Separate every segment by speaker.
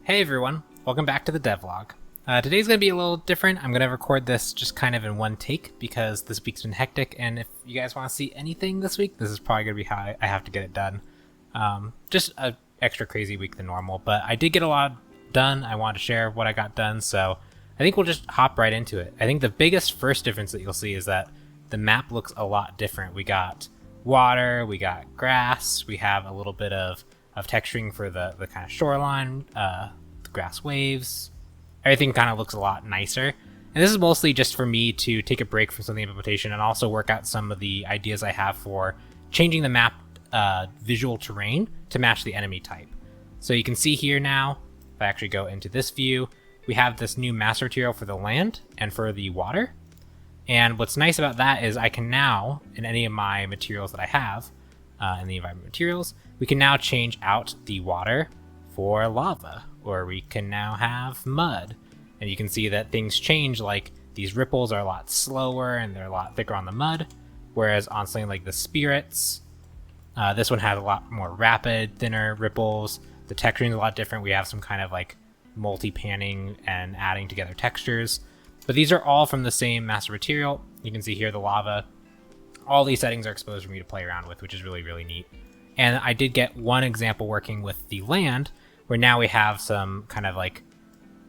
Speaker 1: Hey everyone, welcome back to the Devlog. Today's going to be a little different. I'm going to record this just kind of in one take because this week's been hectic, and if you guys want to see anything this week, this is probably going to be how I have to get it done. Just an extra crazy week than normal, but I did get a lot done. I wanted to share what I got done, so I think we'll just hop right into it. I think the biggest first difference that you'll see is that the map looks a lot different. We got water, we got grass, we have a little bit of texturing for the kind of shoreline, the grass waves. Everything kind of looks a lot nicer. And this is mostly just for me to take a break from some of the implementation and also work out some of the ideas I have for changing the map visual terrain to match the enemy type. So you can see here now, if I actually go into this view, we have this new master material for the land and for the water. And what's nice about that is I can now, in any of my materials that I have, in the environment materials, we can now change out the water for lava, or we can now have mud. And you can see that things change, like these ripples are a lot slower and they're a lot thicker on the mud, whereas on something like the spirits, this one has a lot more rapid, thinner ripples. The texturing is a lot different. We have some kind of like multi-panning and adding together textures. But these are all from the same master material. You can see here the lava. All these settings are exposed for me to play around with, which is really, really neat. And I did get one example working with the land, where now we have some kind of like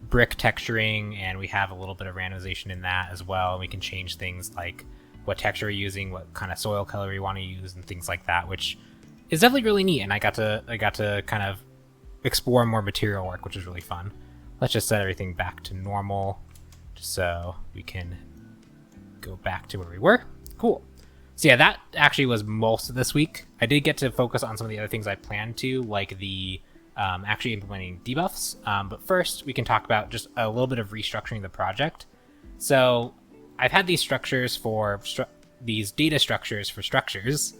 Speaker 1: brick texturing, and we have a little bit of randomization in that as well. And we can change things like what texture we're using, what kind of soil color we want to use, and things like that, which is definitely really neat. And I got to kind of explore more material work, which is really fun. Let's just set everything back to normal, just so we can go back to where we were. Cool. So yeah, that actually was most of this week. I did get to focus on some of the other things I planned to, like the actually implementing debuffs. But first, we can talk about just a little bit of restructuring the project. So I've had these structures for these data structures for structures,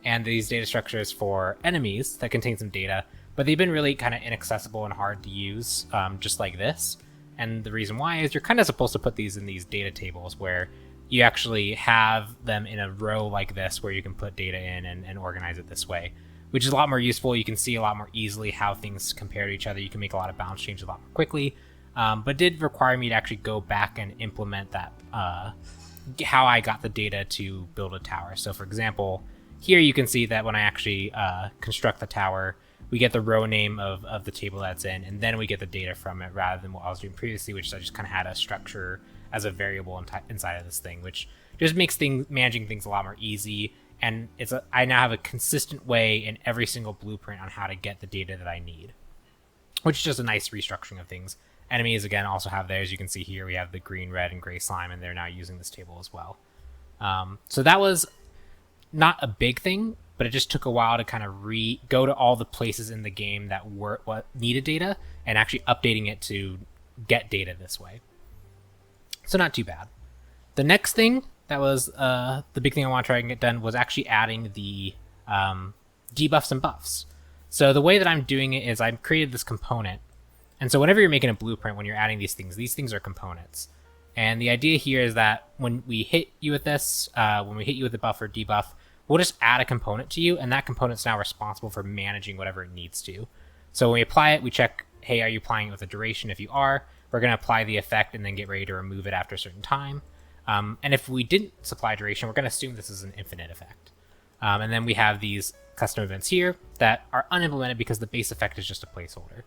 Speaker 1: and these data structures for enemies that contain some data, but they've been really kind of inaccessible and hard to use, just like this. And the reason why is you're kind of supposed to put these in these data tables where you actually have them in a row like this where you can put data in and organize it this way, which is a lot more useful. You can see a lot more easily how things compare to each other. You can make a lot of balance changes a lot more quickly, but did require me to actually go back and implement that, how I got the data to build a tower. So for example, here you can see that when I actually construct the tower, we get the row name of the table that's in, and then we get the data from it rather than what I was doing previously, which I just kind of had a structure as a variable inside of this thing, which just makes managing things a lot more easy. And I now have a consistent way in every single blueprint on how to get the data that I need, which is just a nice restructuring of things. Enemies, again, also have theirs. You can see here we have the green, red, and gray slime, and they're now using this table as well. So that was not a big thing, but it just took a while to kind of go to all the places in the game that what needed data and actually updating it to get data this way. So not too bad. The next thing that was the big thing I want to try and get done was actually adding the debuffs and buffs. So the way that I'm doing it is I've created this component. And so whenever you're making a blueprint, when you're adding these things are components. And the idea here is that when we hit you with this, when we hit you with the buff or debuff, we'll just add a component to you, and that component's now responsible for managing whatever it needs to. So when we apply it, we check, hey, are you applying it with a duration? If you are, we're going to apply the effect and then get ready to remove it after a certain time. And if we didn't supply duration, we're going to assume this is an infinite effect. And then we have these custom events here that are unimplemented because the base effect is just a placeholder.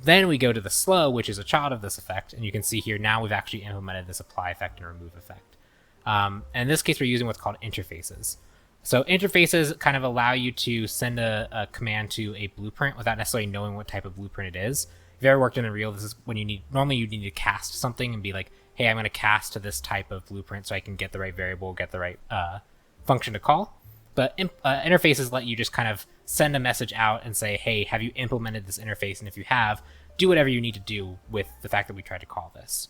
Speaker 1: Then we go to the slow, which is a child of this effect. And you can see here now we've actually implemented this apply effect and remove effect. And in this case, we're using what's called interfaces. So interfaces kind of allow you to send a command to a blueprint without necessarily knowing what type of blueprint it is. If you've ever worked in Unreal, this is when you need to cast something and be like, hey, I'm going to cast to this type of blueprint so I can get the right variable, get the right function to call. But interfaces let you just kind of send a message out and say, hey, have you implemented this interface? And if you have, do whatever you need to do with the fact that we tried to call this.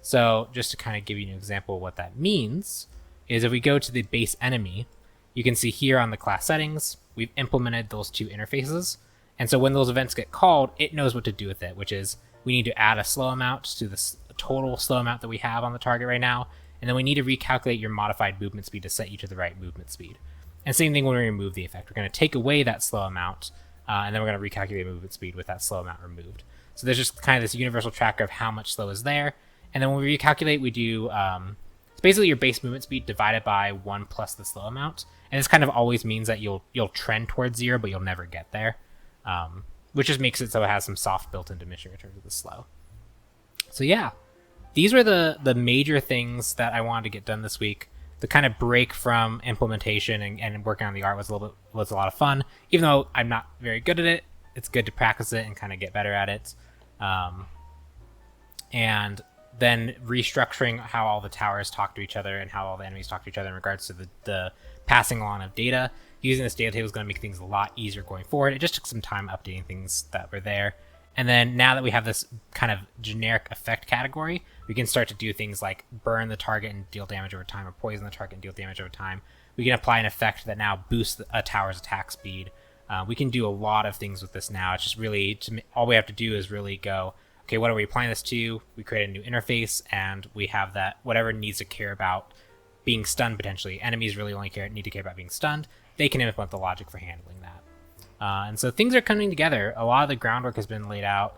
Speaker 1: So just to kind of give you an example of what that means is if we go to the base enemy, you can see here on the class settings, we've implemented those two interfaces. And so when those events get called, it knows what to do with it, which is we need to add a slow amount to the total slow amount that we have on the target right now. And then we need to recalculate your modified movement speed to set you to the right movement speed. And same thing when we remove the effect. We're going to take away that slow amount and then we're going to recalculate movement speed with that slow amount removed. So there's just kind of this universal tracker of how much slow is there. And then when we recalculate, we do it's basically your base movement speed divided by 1 plus the slow amount. And this kind of always means that you'll trend towards 0, but you'll never get there, which just makes it so it has some soft built-in diminishing returns with the slow. So yeah, these were the major things that I wanted to get done this week. The kind of break from implementation and working on the art was a lot of fun. Even though I'm not very good at it, it's good to practice it and kind of get better at it. And then restructuring how all the towers talk to each other and how all the enemies talk to each other in regards to the passing along of data. Using this data table is going to make things a lot easier going forward. It just took some time updating things that were there. And then now that we have this kind of generic effect category, we can start to do things like burn the target and deal damage over time, or poison the target and deal damage over time. We can apply an effect that now boosts a tower's attack speed. We can do a lot of things with this now. It's just really, all we have to do is really go, okay, what are we applying this to? We create a new interface, and we have that whatever needs to care about being stunned potentially. Enemies really only need to care about being stunned. They can implement the logic for handling that. And so things are coming together. A lot of the groundwork has been laid out.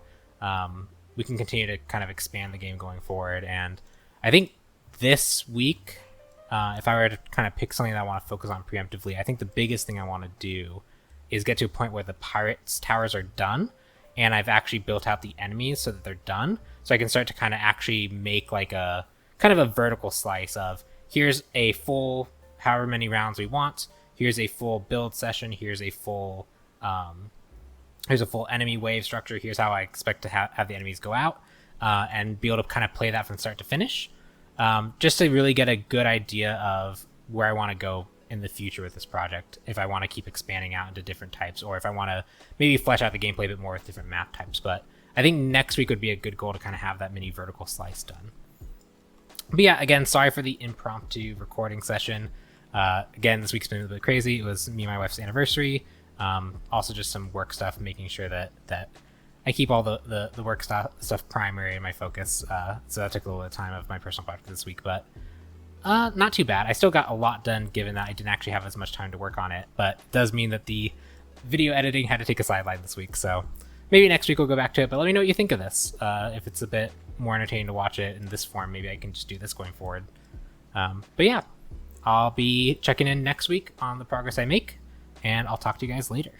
Speaker 1: We can continue to kind of expand the game going forward. And I think this week, if I were to kind of pick something that I want to focus on preemptively, I think the biggest thing I want to do is get to a point where the pirates towers are done, and I've actually built out the enemies so that they're done. So I can start to kind of actually make like a kind of a vertical slice of, here's a full however many rounds we want. Here's a full build session. Here's a full enemy wave structure. Here's how I expect to have the enemies go out, and be able to kind of play that from start to finish, just to really get a good idea of where I want to go in the future with this project, if I want to keep expanding out into different types, or if I want to maybe flesh out the gameplay a bit more with different map types. But I think next week would be a good goal to kind of have that mini vertical slice done. But yeah, again, sorry for the impromptu recording session. Again, this week's been a bit crazy. It was me and my wife's anniversary. Also just some work stuff, making sure that I keep all the work stuff primary in my focus. So that took a little bit of time of my personal project this week, but not too bad. I still got a lot done given that I didn't actually have as much time to work on it, but it does mean that the video editing had to take a sideline this week. So maybe next week we'll go back to it, but let me know what you think of this. If it's a bit more entertaining to watch it in this form, maybe I can just do this going forward. But yeah, I'll be checking in next week on the progress I make, and I'll talk to you guys later.